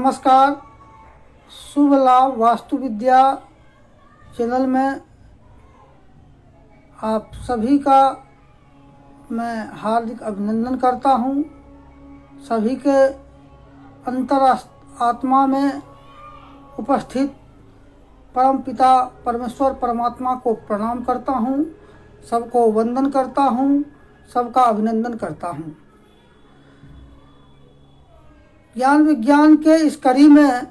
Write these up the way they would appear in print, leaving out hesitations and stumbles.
नमस्कार। शुभ लाभ वास्तु विद्या चैनल में आप सभी का मैं हार्दिक अभिनंदन करता हूँ। सभी के आत्मा में उपस्थित परम पिता परमेश्वर परमात्मा को प्रणाम करता हूँ, सबको वंदन करता हूँ, सबका अभिनंदन करता हूँ। ज्ञान विज्ञान के इस कड़ी में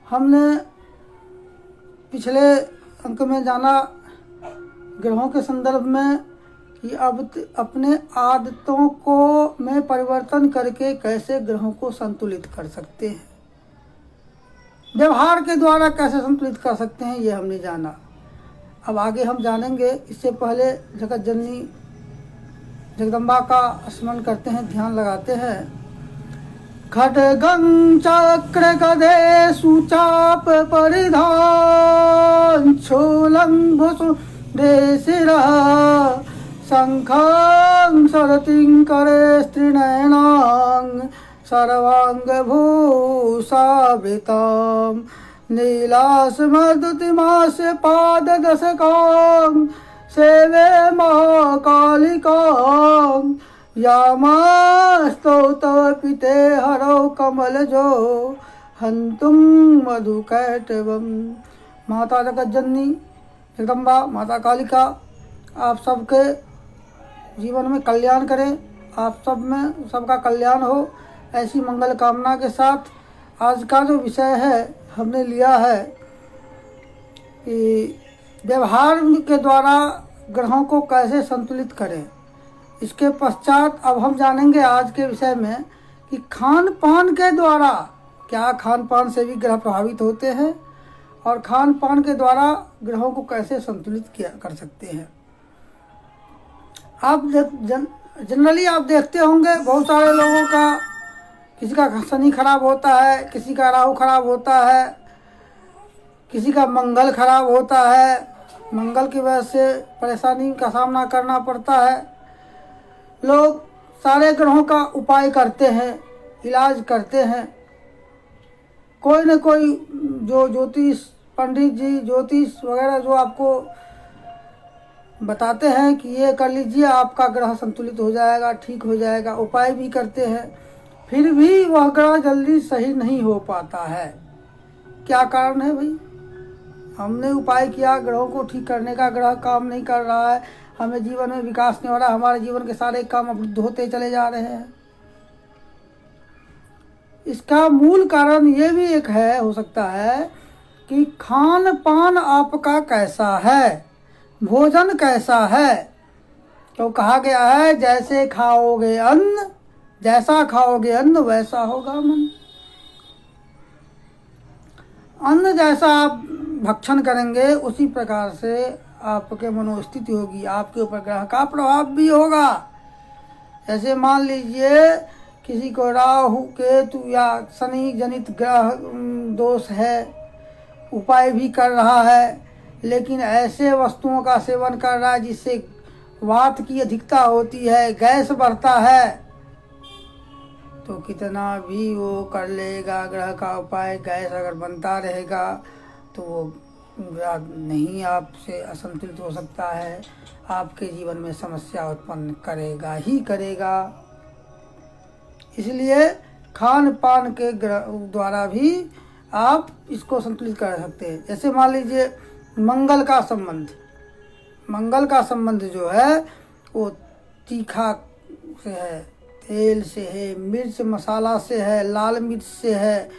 हमने पिछले अंक में जाना ग्रहों के संदर्भ में कि अब अपने आदतों को में परिवर्तन करके कैसे ग्रहों को संतुलित कर सकते हैं, व्यवहार के द्वारा कैसे संतुलित कर सकते हैं, ये हमने जाना। अब आगे हम जानेंगे। इससे पहले जगत जननी जगदम्बा का स्मरण करते हैं, ध्यान लगाते हैं। खड्गं चक्र गदे सुचाप परिधान शूलं भुसुंडे शिरः शंखं सरतिं करे स्त्रीनयनां सर्वांगभूषावृतां नीलास्मद्युतिमास्य पाददशकां सेवे महाकालिकां यामास्तौ पिते हरौ कमलजो हंतुं मधुकैटवम्। माता जगत जननी जगदम्बा माता कालिका आप सबके जीवन में कल्याण करें, आप सब में सबका कल्याण हो, ऐसी मंगल कामना के साथ आज का जो विषय है हमने लिया है कि व्यवहार के द्वारा ग्रहों को कैसे संतुलित करें। इसके पश्चात अब हम जानेंगे आज के विषय में कि खान पान के द्वारा क्या खान पान से भी ग्रह प्रभावित होते हैं और खान पान के द्वारा ग्रहों को कैसे संतुलित किया कर सकते हैं। आप जनरली आप देखते होंगे बहुत सारे लोगों का, किसी का शनि खराब होता है, किसी का राहु खराब होता है, किसी का मंगल खराब होता है, मंगल की वजह से परेशानी का सामना करना पड़ता है। लोग सारे ग्रहों का उपाय करते हैं, इलाज करते हैं। कोई न कोई जो ज्योतिष पंडित जी ज्योतिष वगैरह जो आपको बताते हैं कि ये कर लीजिए आपका ग्रह संतुलित हो जाएगा, ठीक हो जाएगा, उपाय भी करते हैं, फिर भी वह ग्रह जल्दी सही नहीं हो पाता है। क्या कारण है भाई? हमने उपाय किया ग्रहों को ठीक करने का, ग्रह काम नहीं कर रहा है, हमें जीवन में विकास नहीं हो रहा, हमारे जीवन के सारे काम अवरुद्ध होते चले जा रहे हैं। इसका मूल कारण ये भी एक है, हो सकता है कि खान पान आपका कैसा है, भोजन कैसा है। तो कहा गया है जैसे खाओगे अन्न, जैसा खाओगे अन्न वैसा होगा मन। अन्न जैसा आप भक्षण करेंगे उसी प्रकार से आपके मनोस्थिति होगी, आपके ऊपर ग्रह का प्रभाव भी होगा। जैसे मान लीजिए किसी को राहु केतु या शनि जनित ग्रह दोष है, उपाय भी कर रहा है, लेकिन ऐसे वस्तुओं का सेवन कर रहा है जिससे वात की अधिकता होती है, गैस बढ़ता है, तो कितना भी वो कर लेगा ग्रह का उपाय, गैस अगर बनता रहेगा तो वो नहीं आपसे असंतुलित हो सकता है, आपके जीवन में समस्या उत्पन्न करेगा ही करेगा। इसलिए खान पान के द्वारा भी आप इसको संतुलित कर सकते हैं। जैसे मान लीजिए मंगल का संबंध जो है वो तीखा से है, तेल से है, मिर्च मसाला से है, लाल मिर्च से है,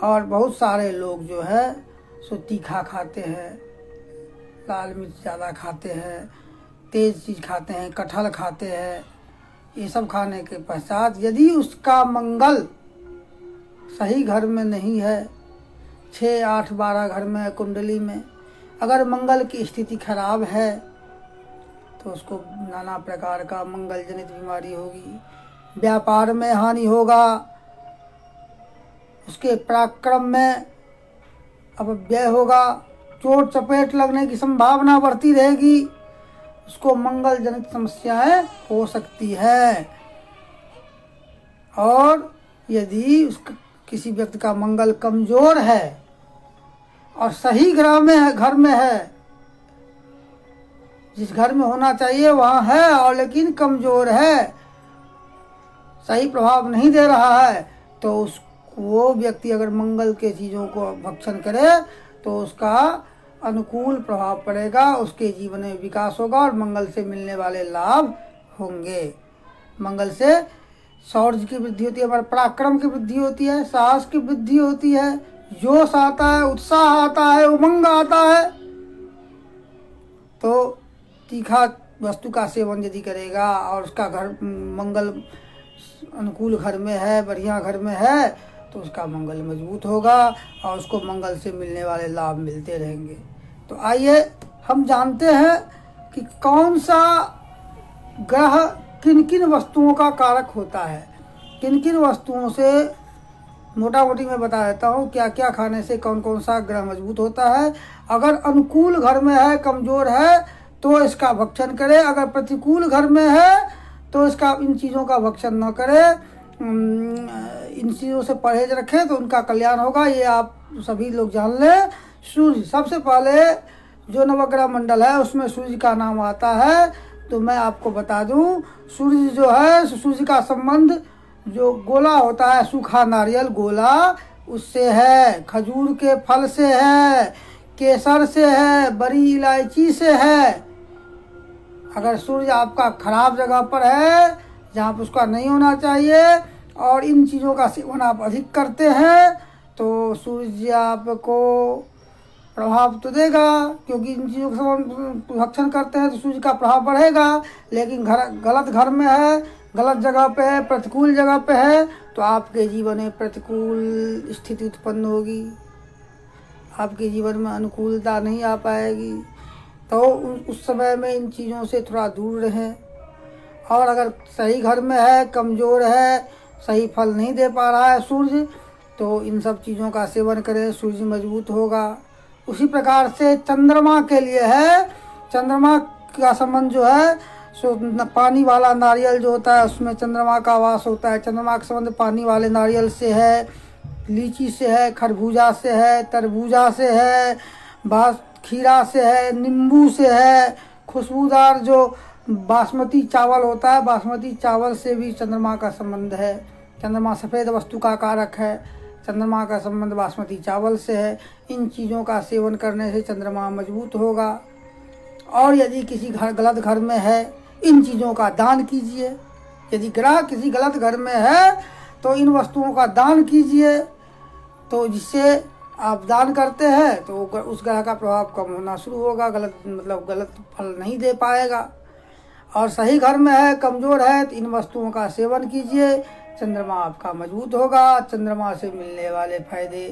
और बहुत सारे लोग जो है सो तीखा खाते हैं, लाल मिर्च ज़्यादा खाते हैं, तेज़ चीज़ खाते हैं, कटहल खाते हैं। ये सब खाने के पश्चात यदि उसका मंगल सही घर में नहीं है, 6, 8, 12 घर में कुंडली में अगर मंगल की स्थिति खराब है तो उसको नाना प्रकार का मंगल जनित बीमारी होगी, व्यापार में हानि होगा, उसके पराक्रम में अपव्यय होगा, चोट चपेट लगने की संभावना बढ़ती रहेगी, उसको मंगल जनित समस्याएं हो सकती है। और यदि किसी व्यक्ति का मंगल कमजोर है और सही ग्रह में है, घर में है, जिस घर में होना चाहिए वहाँ है और लेकिन कमजोर है, सही प्रभाव नहीं दे रहा है, तो वो व्यक्ति अगर मंगल के चीज़ों को भक्षण करे तो उसका अनुकूल प्रभाव पड़ेगा, उसके जीवन में विकास होगा और मंगल से मिलने वाले लाभ होंगे। मंगल से शौर्य की वृद्धि होती है, हमारे पराक्रम की वृद्धि होती है, साहस की वृद्धि होती है, जोश आता है, उत्साह आता है, उमंग आता है। तो तीखा वस्तु का सेवन यदि करेगा और उसका घर मंगल अनुकूल घर में है, बढ़िया घर में है, तो उसका मंगल मजबूत होगा और उसको मंगल से मिलने वाले लाभ मिलते रहेंगे। तो आइए हम जानते हैं कि कौन सा ग्रह किन किन वस्तुओं का कारक होता है, किन किन वस्तुओं से मोटा मोटी मैं बता देता हूँ क्या क्या खाने से कौन कौन सा ग्रह मजबूत होता है। अगर अनुकूल घर में है, कमज़ोर है, तो इसका भक्षण करे, अगर प्रतिकूल घर में है तो इसका इन चीज़ों का भक्षण न करे, इन चीज़ों से परहेज रखें तो उनका कल्याण होगा। ये आप सभी लोग जान लें। सूर्य, सबसे पहले जो नवग्रह मंडल है उसमें सूर्य का नाम आता है, तो मैं आपको बता दूं सूर्य जो है, सूर्य का संबंध जो गोला होता है, सूखा नारियल गोला, उससे है, खजूर के फल से है, केसर से है, बड़ी इलायची से है। अगर सूर्य आपका खराब जगह पर है जहाँ पर उसका नहीं होना चाहिए और इन चीज़ों का सेवन आप अधिक करते हैं तो सूर्य आपको प्रभाव तो देगा, क्योंकि इन चीज़ों का भक्षण करते हैं तो सूर्य का प्रभाव बढ़ेगा। लेकिन गलत घर में है, गलत जगह पे है, प्रतिकूल जगह पे है, तो आपके जीवन में प्रतिकूल स्थिति उत्पन्न होगी, आपके जीवन में अनुकूलता नहीं आ पाएगी। तो उस समय में इन चीज़ों से थोड़ा दूर रहें। और अगर सही घर में है, कमज़ोर है, सही फल नहीं दे पा रहा है सूर्य, तो इन सब चीज़ों का सेवन करें, सूर्य मजबूत होगा। उसी प्रकार से चंद्रमा के लिए है, चंद्रमा का संबंध जो है सो पानी वाला नारियल जो होता है उसमें चंद्रमा का वास होता है। चंद्रमा का संबंध पानी वाले नारियल से है, लीची से है, खरबूजा से है, तरबूजा से है, खीरा से है, नींबू से है, खुशबूदार जो बासमती चावल होता है, बासमती चावल से भी चंद्रमा का संबंध है। चंद्रमा सफ़ेद वस्तु का कारक है, चंद्रमा का संबंध बासमती चावल से है। इन चीज़ों का सेवन करने से चंद्रमा मजबूत होगा। और यदि किसी गलत घर में है, इन चीज़ों का दान कीजिए। यदि ग्रह किसी गलत घर में है तो इन वस्तुओं का दान कीजिए, तो जिससे आप दान करते हैं तो उस ग्रह का प्रभाव कम होना शुरू होगा, गलत फल नहीं दे पाएगा। और सही घर में है, कमज़ोर है, तो इन वस्तुओं का सेवन कीजिए, चंद्रमा आपका मजबूत होगा। चंद्रमा से मिलने वाले फायदे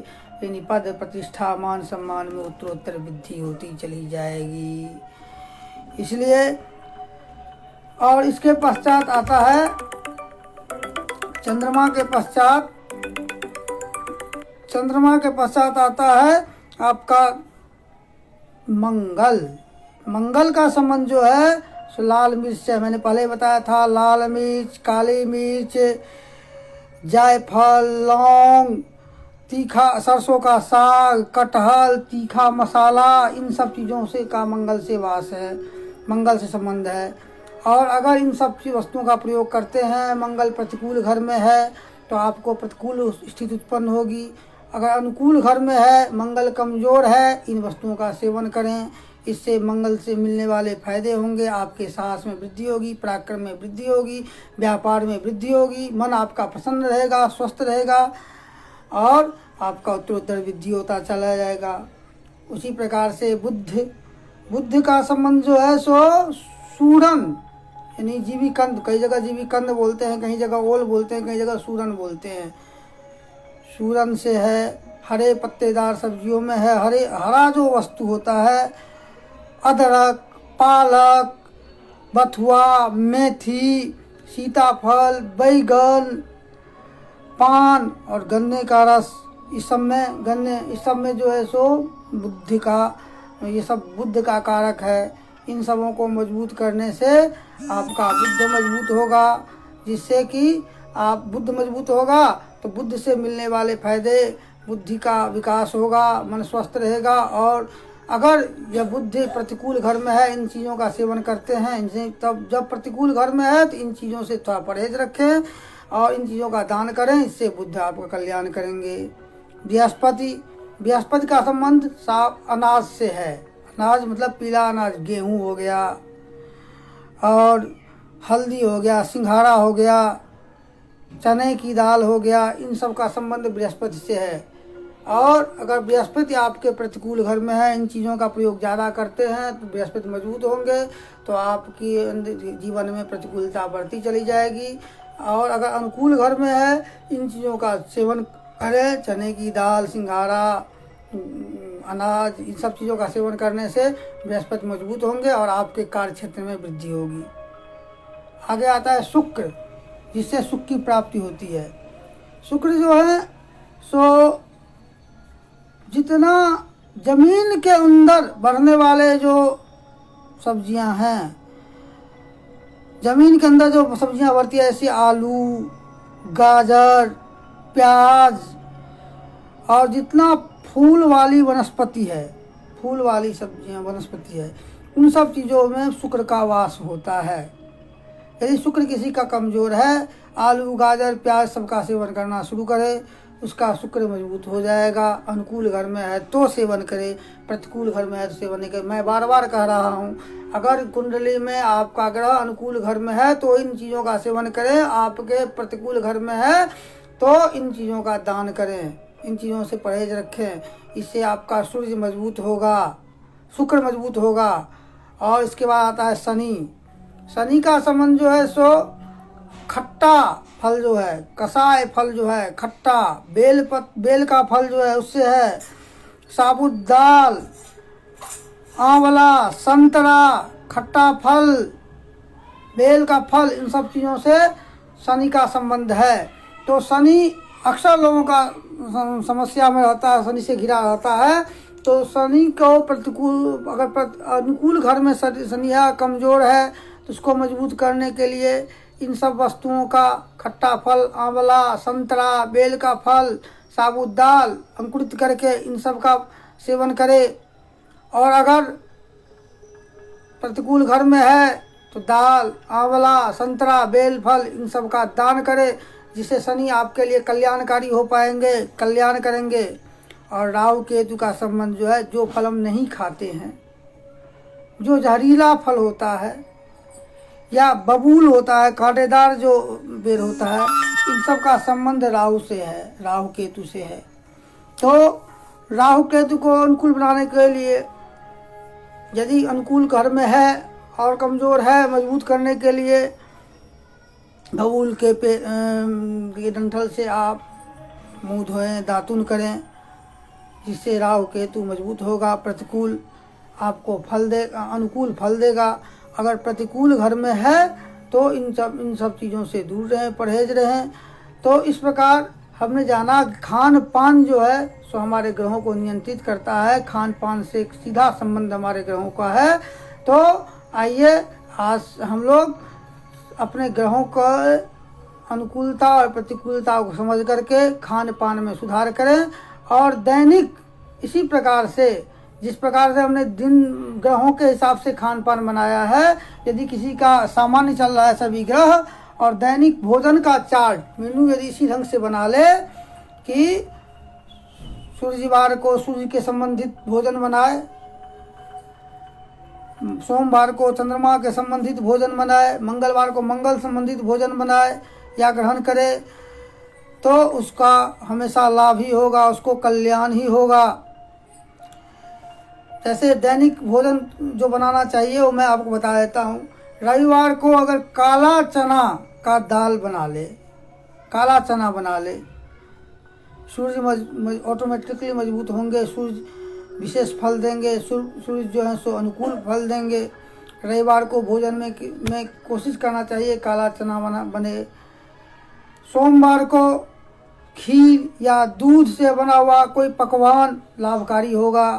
यानी पद प्रतिष्ठा मान सम्मान में उत्तरोत्तर वृद्धि होती चली जाएगी। इसलिए और इसके पश्चात आता है, चंद्रमा के पश्चात आता है आपका मंगल का संबंध जो है सो लाल मिर्च से, मैंने पहले बताया था, लाल मिर्च, काली मिर्च, जायफल, लौंग, तीखा सरसों का साग, कटहल, तीखा मसाला, इन सब चीज़ों से का मंगल से वास है, मंगल से संबंध है। और अगर इन सब वस्तुओं का प्रयोग करते हैं, मंगल प्रतिकूल घर में है तो आपको प्रतिकूल स्थिति उत्पन्न होगी। अगर अनुकूल घर में है, मंगल कमज़ोर है, इन वस्तुओं का सेवन करें, इससे मंगल से मिलने वाले फायदे होंगे। आपके साहस में वृद्धि होगी, पराक्रम में वृद्धि होगी, व्यापार में वृद्धि होगी, मन आपका प्रसन्न रहेगा, स्वस्थ रहेगा और आपका उत्तरोत्तर वृद्धि होता चला जाएगा। उसी प्रकार से बुद्ध का संबंध जो है सो सूरन यानी जीविकंद, कई जगह जीविकंद बोलते हैं, कई जगह ओल बोलते हैं, कई जगह सूरन बोलते हैं। सूरन से है, हरे पत्तेदार सब्जियों में है, हरा जो वस्तु होता है, अदरक, पालक, बथुआ, मेथी, सीताफल, बैगन, पान और गन्ने का रस, इस सब में जो है सो ये सब बुद्ध का कारक है। इन सबों को मजबूत करने से आपका बुद्ध मजबूत होगा, जिससे कि आप बुद्ध मजबूत होगा तो बुद्धि से मिलने वाले फायदे, बुद्धि का विकास होगा, मन स्वस्थ रहेगा। और अगर यह बुद्धि प्रतिकूल घर में है, इन चीज़ों का सेवन करते हैं, इनसे तब जब प्रतिकूल घर में है तो इन चीज़ों से थोड़ा परहेज रखें और इन चीज़ों का दान करें, इससे बुद्ध आपका कल्याण करेंगे। बृहस्पति का संबंध साफ अनाज से है। अनाज मतलब पीला अनाज, गेहूँ हो गया और हल्दी हो गया, सिंघाड़ा हो गया, चने की दाल हो गया, इन सब का संबंध बृहस्पति से है। और अगर बृहस्पति आपके प्रतिकूल घर में है, इन चीज़ों का प्रयोग ज़्यादा करते हैं तो बृहस्पति मजबूत होंगे, तो आपकी जीवन में प्रतिकूलता बढ़ती चली जाएगी। और अगर अनुकूल घर में है, इन चीज़ों का सेवन करें, चने की दाल, सिंघाड़ा, अनाज, इन सब चीज़ों का सेवन करने से बृहस्पति मजबूत होंगे और आपके कार्य क्षेत्र में वृद्धि होगी। आगे आता है शुक्र, जिससे सुख की प्राप्ति होती है। शुक्र जो है सो जितना जमीन के अंदर बढ़ने वाले जो सब्जियां हैं, जमीन के अंदर जो सब्जियां बढ़ती है, ऐसे आलू, गाजर, प्याज, और जितना फूल वाली वनस्पति है, फूल वाली सब्जियां वनस्पति है, उन सब चीज़ों में शुक्र का वास होता है। यदि शुक्र किसी का कमज़ोर है, आलू, गाजर, प्याज सबका सेवन करना शुरू करे, उसका शुक्र मजबूत हो जाएगा। अनुकूल घर में है तो सेवन करे, प्रतिकूल घर में है तो सेवन नहीं करे। मैं बार बार कह रहा हूँ, अगर कुंडली में आपका ग्रह अनुकूल घर में है तो इन चीज़ों का सेवन करें, आपके प्रतिकूल घर में है तो इन चीज़ों का दान करें, इन चीज़ों से परहेज रखें। इससे आपका सूर्य मजबूत होगा, शुक्र मजबूत होगा। और इसके बाद आता है शनि। शनि का संबंध जो है सो खट्टा फल जो है, कसाय फल जो है खट्टा, बेल का फल जो है उससे है, साबुत दाल, आंवला, संतरा, खट्टा फल, बेल का फल, इन सब चीज़ों से शनि का संबंध है। तो शनि अक्सर लोगों का समस्या में रहता है, शनि से घिरा रहता है। तो शनि को प्रतिकूल, अगर अनुकूल घर में शनि है, कमज़ोर है, तो उसको मजबूत करने के लिए इन सब वस्तुओं का, खट्टा फल, आंवला, संतरा, बेल का फल, साबुत दाल अंकुरित करके इन सब का सेवन करे। और अगर प्रतिकूल घर में है तो दाल, आंवला, संतरा, बेल फल, इन सब का दान करे, जिससे शनि आपके लिए कल्याणकारी हो पाएंगे, कल्याण करेंगे। और राहु केतु का संबंध जो है, जो फल हम नहीं खाते हैं, जो जहरीला फल होता है या बबूल होता है, कांटेदार जो बेर होता है, इन सब का संबंध राहु से है, राहु केतु से है। तो राहु केतु को अनुकूल बनाने के लिए, यदि अनुकूल घर में है और कमज़ोर है, मजबूत करने के लिए बबूल के डंठल से आप मुँह धोएं, दातुन करें, जिससे राहु केतु मजबूत होगा, प्रतिकूल आपको फल देगा, अनुकूल फल देगा। अगर प्रतिकूल घर में है तो इन सब चीज़ों से दूर रहें, परहेज रहें। तो इस प्रकार हमने जाना खान पान जो है सो हमारे ग्रहों को नियंत्रित करता है, खान पान से एक सीधा संबंध हमारे ग्रहों का है। तो आइए आज हम लोग अपने ग्रहों का अनुकूलता और प्रतिकूलता को समझ करके खान पान में सुधार करें और दैनिक इसी प्रकार से, जिस प्रकार से हमने दिन ग्रहों के हिसाब से खान पान बनाया है, यदि किसी का सामान्य चल रहा है सभी ग्रह, और दैनिक भोजन का चार्ट मेनू यदि इसी ढंग से बना ले कि सूर्यवार को सूर्य के संबंधित भोजन बनाए, सोमवार को चंद्रमा के संबंधित भोजन बनाए, मंगलवार को मंगल संबंधित भोजन बनाए या ग्रहण करे, तो उसका हमेशा लाभ ही होगा, उसको कल्याण ही होगा। जैसे दैनिक भोजन जो बनाना चाहिए वो मैं आपको बता देता हूँ। रविवार को अगर काला चना का दाल बना ले, काला चना बना ले, सूर्य ऑटोमेटिकली मजबूत होंगे, सूर्य विशेष फल देंगे, सूर्य जो है सो अनुकूल फल देंगे। रविवार को भोजन में कोशिश करना चाहिए काला चना बने। सोमवार को खीर या दूध से बना हुआ कोई पकवान लाभकारी होगा।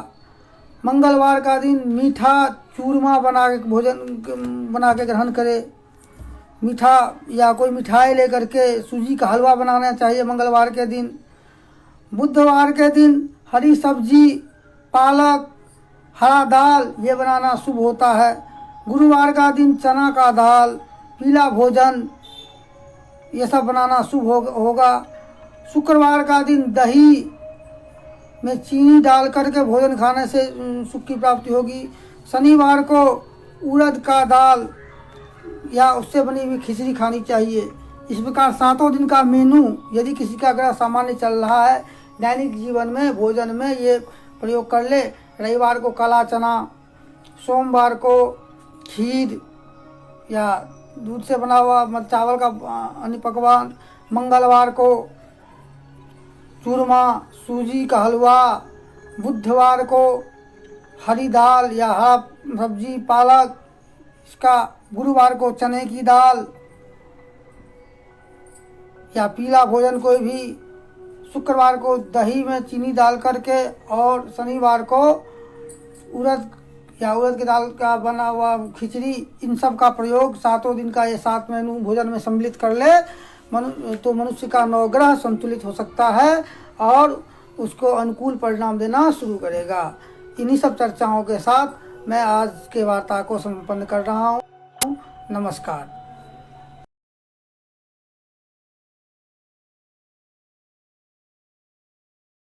मंगलवार का दिन मीठा चूरमा बना के भोजन बना के ग्रहण करे। मीठा या कोई मिठाई लेकर के सूजी का हलवा बनाना चाहिए मंगलवार के दिन। बुधवार के दिन हरी सब्जी, पालक, हरा दाल ये बनाना शुभ होता है। गुरुवार का दिन चना का दाल, पीला भोजन ये सब बनाना शुभ होगा। शुक्रवार का दिन दही में चीनी डाल करके भोजन खाने से सुख की प्राप्ति होगी। शनिवार को उड़द का दाल या उससे बनी हुई खिचड़ी खानी चाहिए। इस प्रकार 7 दिन का मेनू यदि किसी का ग्रह सामान्य चल रहा है दैनिक जीवन में भोजन में ये प्रयोग कर ले। रविवार को काला चना, सोमवार को खीर या दूध से बना हुआ चावल का अन्य पकवान, मंगलवार को चूरमा, सूजी का हलवा, बुधवार को हरी दाल या हरा सब्जी, पालक इसका, गुरुवार को चने की दाल या पीला भोजन कोई भी, शुक्रवार को दही में चीनी डाल करके और शनिवार को उड़द की दाल का बना हुआ खिचड़ी। इन सब का प्रयोग 7 दिन का ये 7 मेनू भोजन में सम्मिलित कर ले तो मनुष्य का नवग्रह संतुलित हो सकता है और उसको अनुकूल परिणाम देना शुरू करेगा। इन्हीं सब चर्चाओं के साथ मैं आज के वार्ता को संपन्न कर रहा हूँ। नमस्कार।